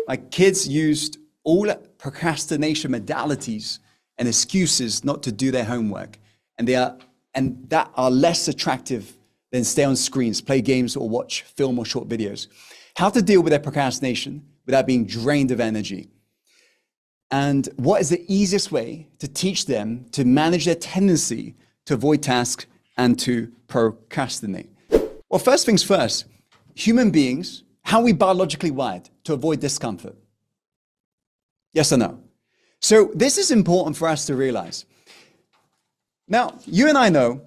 My kids used all procrastination modalities and excuses not to do their homework. And that are less attractive than stay on screens, play games, or watch film or short videos. How to deal with their procrastination without being drained of energy. And what is the easiest way to teach them to manage their tendency to avoid tasks and to procrastinate? Well, first things first, human beings, how are we biologically wired to avoid discomfort? Yes or no? So this is important for us to realize. Now, you and I know,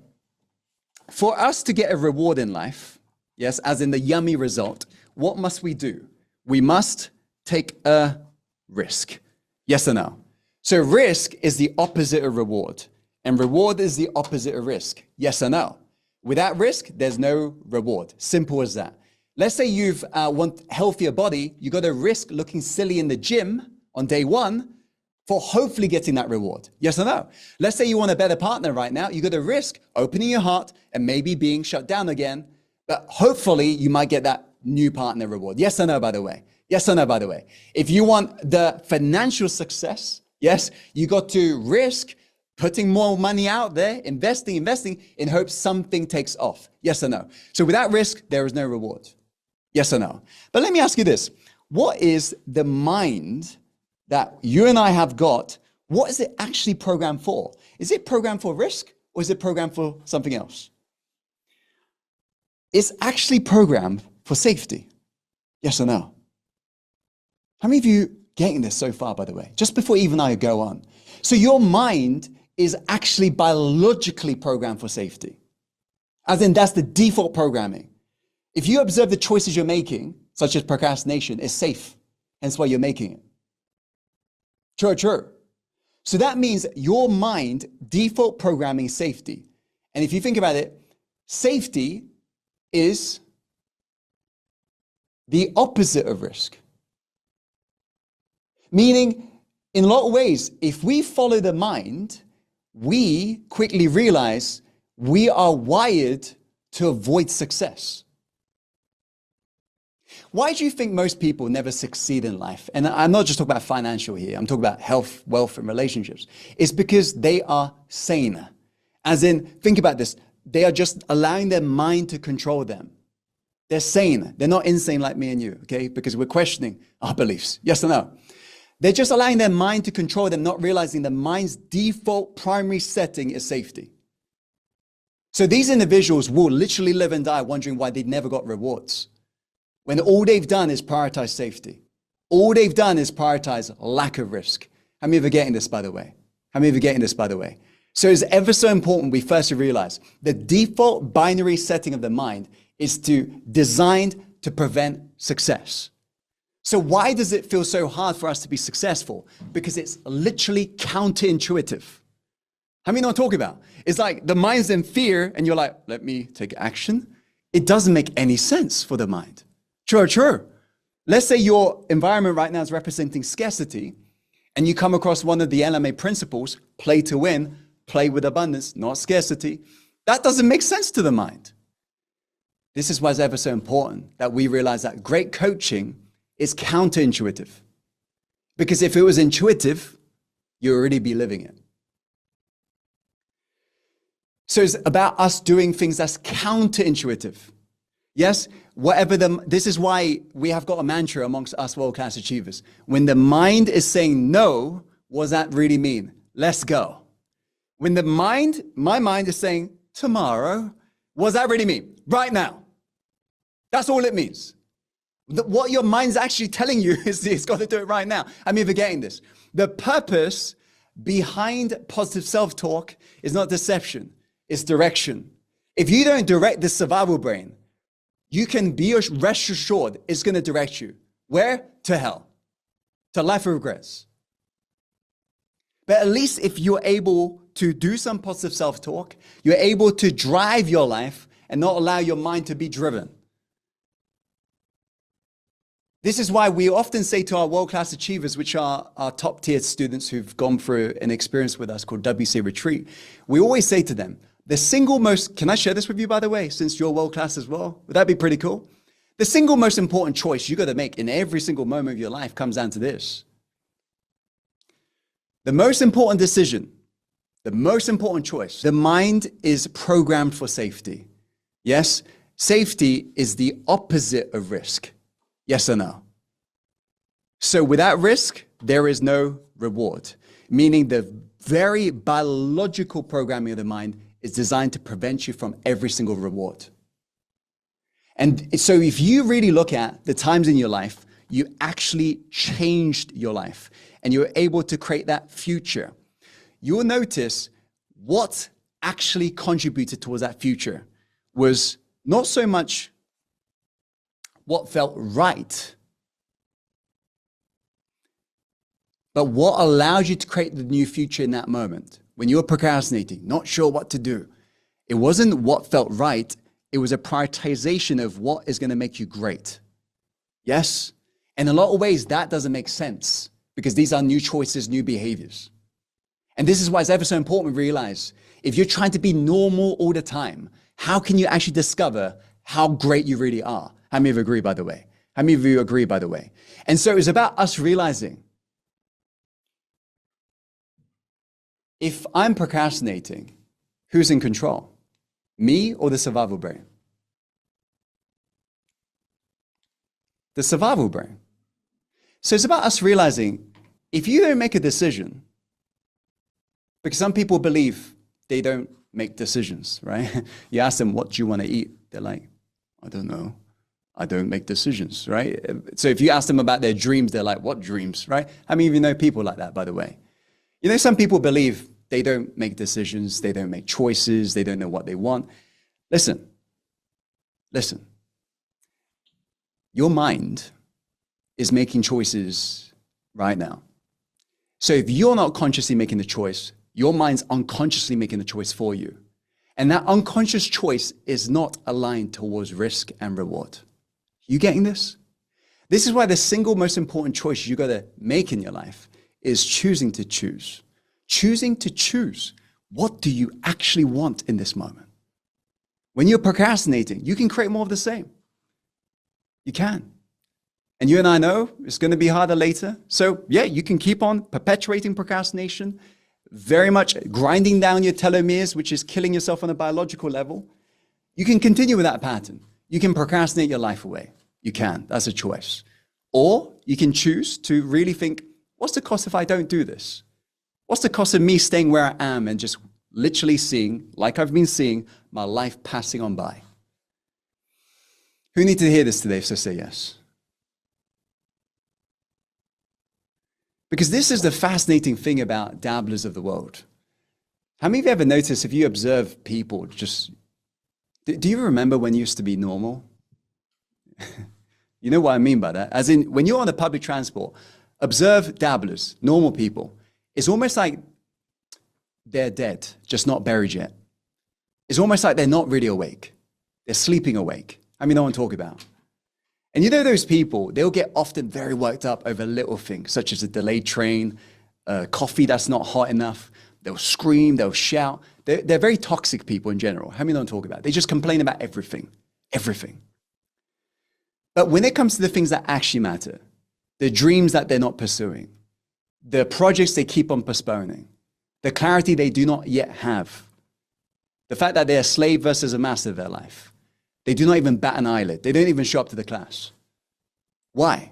for us to get a reward in life, yes, as in the yummy result, what must we do? We must take a risk. Yes or no? So risk is the opposite of reward, and reward is the opposite of risk. Yes or no? Without risk, there's no reward. Simple as that. Let's say you've want a healthier body, you got to risk looking silly in the gym on day one for hopefully getting that reward. Yes or no? Let's say you want a better partner right now, you got to risk opening your heart and maybe being shut down again, but hopefully you might get that new partner reward. Yes or no, by the way? Yes or no, by the way? If you want the financial success, yes, you got to risk putting more money out there, investing in hopes something takes off. Yes or no? So without risk, there is no reward. Yes or no? But let me ask you this. What is the mind that you and I have got? What is it actually programmed for? Is it programmed for risk or is it programmed for something else? It's actually programmed for safety. Yes or no? How many of you getting this so far, by the way? Just before even I go on. So your mind is actually biologically programmed for safety. As in, that's the default programming. If you observe the choices you're making, such as procrastination, it's safe. Hence why you're making it. True. So that means your mind default programming is safety. And if you think about it, safety is the opposite of risk. Meaning, in a lot of ways, if we follow the mind, we quickly realize we are wired to avoid success. Why do you think most people never succeed in life? And I'm not just talking about financial here. I'm talking about health, wealth, and relationships. It's because they are sane. As in, think about this. They are just allowing their mind to control them. They're sane. They're not insane like me and you, okay? Because we're questioning our beliefs. Yes or no? They're just allowing their mind to control them, not realizing the mind's default primary setting is safety. So these individuals will literally live and die wondering why they never got rewards, when all they've done is prioritize safety. All they've done is prioritize lack of risk. How many of you are getting this, by the way? How many of you are getting this, by the way? So it's ever so important we first realize the default binary setting of the mind is designed to prevent success. So why does it feel so hard for us to be successful? Because it's literally counterintuitive. How many know what I'm talking about? It's like the mind's in fear and you're like, let me take action. It doesn't make any sense for the mind. True. Let's say your environment right now is representing scarcity and you come across one of the LMA principles, play to win, play with abundance, not scarcity. That doesn't make sense to the mind. This is why it's ever so important that we realize that great coaching is counterintuitive. Because if it was intuitive, you'd already be living it. So it's about us doing things that's counterintuitive. Yes, this is why we have got a mantra amongst us world-class achievers. When the mind is saying no, what does that really mean? Let's go. When my mind is saying tomorrow, what does that really mean? Right now. That's all it means. What your mind's actually telling you is it's got to do it right now. I'm even getting this. The purpose behind positive self-talk is not deception, it's direction. If you don't direct the survival brain, you can be rest assured it's going to direct you. Where? To hell. To life of regrets. But at least if you're able to do some positive self-talk, you're able to drive your life and not allow your mind to be driven. This is why we often say to our world-class achievers, which are our top-tier students who've gone through an experience with us called WC Retreat, we always say to them, can I share this with you, by the way, since you're world-class as well? Would that be pretty cool? The single most important choice you got to make in every single moment of your life comes down to this. The most important decision, the most important choice, the mind is programmed for safety. Yes, safety is the opposite of risk. Yes or no? So without risk, there is no reward, meaning the very biological programming of the mind is designed to prevent you from every single reward. And so if you really look at the times in your life, you actually changed your life and you're able to create that future, you'll notice what actually contributed towards that future was not so much what felt right, but what allowed you to create the new future in that moment. When you were procrastinating, not sure what to do, it wasn't what felt right, it was a prioritization of what is going to make you great. Yes? In a lot of ways, that doesn't make sense because these are new choices, new behaviors. And this is why it's ever so important to realize, if you're trying to be normal all the time, how can you actually discover how great you really are? How many of you agree, by the way? How many of you agree, by the way? And so it's about us realizing, if I'm procrastinating, who's in control? Me or the survival brain? The survival brain. So it's about us realizing, if you don't make a decision, because some people believe they don't make decisions, right? You ask them, what do you want to eat? They're like, I don't know. I don't make decisions, right? So if you ask them about their dreams, they're like, what dreams, right? How many of you know people like that, by the way? You know, some people believe they don't make decisions, they don't make choices, they don't know what they want. Listen. Your mind is making choices right now. So if you're not consciously making the choice, your mind's unconsciously making the choice for you. And that unconscious choice is not aligned towards risk and reward. You getting this? This is why the single most important choice you got to make in your life is choosing to choose. Choosing to choose. What do you actually want in this moment? When you're procrastinating, you can create more of the same. You can. And you and I know it's going to be harder later. So yeah, you can keep on perpetuating procrastination, very much grinding down your telomeres, which is killing yourself on a biological level. You can continue with that pattern. You can procrastinate your life away. You can. That's a choice. Or you can choose to really think, what's the cost if I don't do this? What's the cost of me staying where I am and just literally seeing, like I've been seeing, my life passing on by? Who needs to hear this today? So say yes. Because this is the fascinating thing about dabblers of the world. How many of you ever noticed, if you observe people, just, do you remember when you used to be normal? You know what I mean by that? As in, when you're on the public transport, observe dabblers, normal people. It's almost like they're dead, just not buried yet. It's almost like they're not really awake. They're sleeping awake. I mean, no one talk about. And you know those people, they'll get often very worked up over little things, such as a delayed train, coffee that's not hot enough. They'll scream, they'll shout. They're very toxic people in general. How many don't talk about? They just complain about everything, everything. But when it comes to the things that actually matter, the dreams that they're not pursuing, the projects they keep on postponing, the clarity they do not yet have, the fact that they're a slave versus a master of their life, they do not even bat an eyelid. They don't even show up to the class. Why?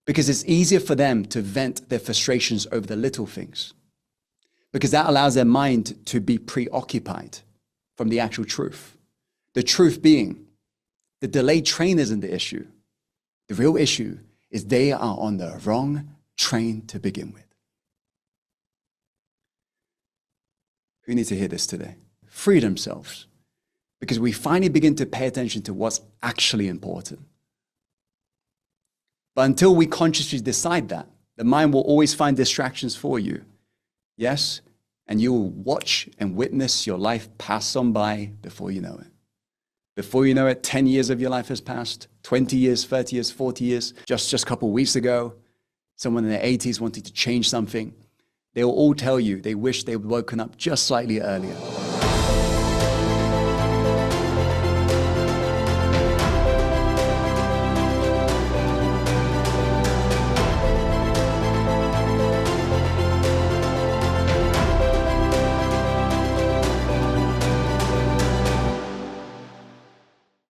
Because it's easier for them to vent their frustrations over the little things. Because that allows their mind to be preoccupied from the actual truth. The truth being, the delayed train isn't the issue. The real issue is they are on the wrong train to begin with. Who needs to hear this today? Free themselves. Because we finally begin to pay attention to what's actually important. But until we consciously decide that, the mind will always find distractions for you. Yes? And you will watch and witness your life pass on by before you know it. Before you know it, 10 years of your life has passed, 20 years, 30 years, 40 years. Just a couple of weeks ago, someone in their 80s wanted to change something. They will all tell you they wish they had woken up just slightly earlier.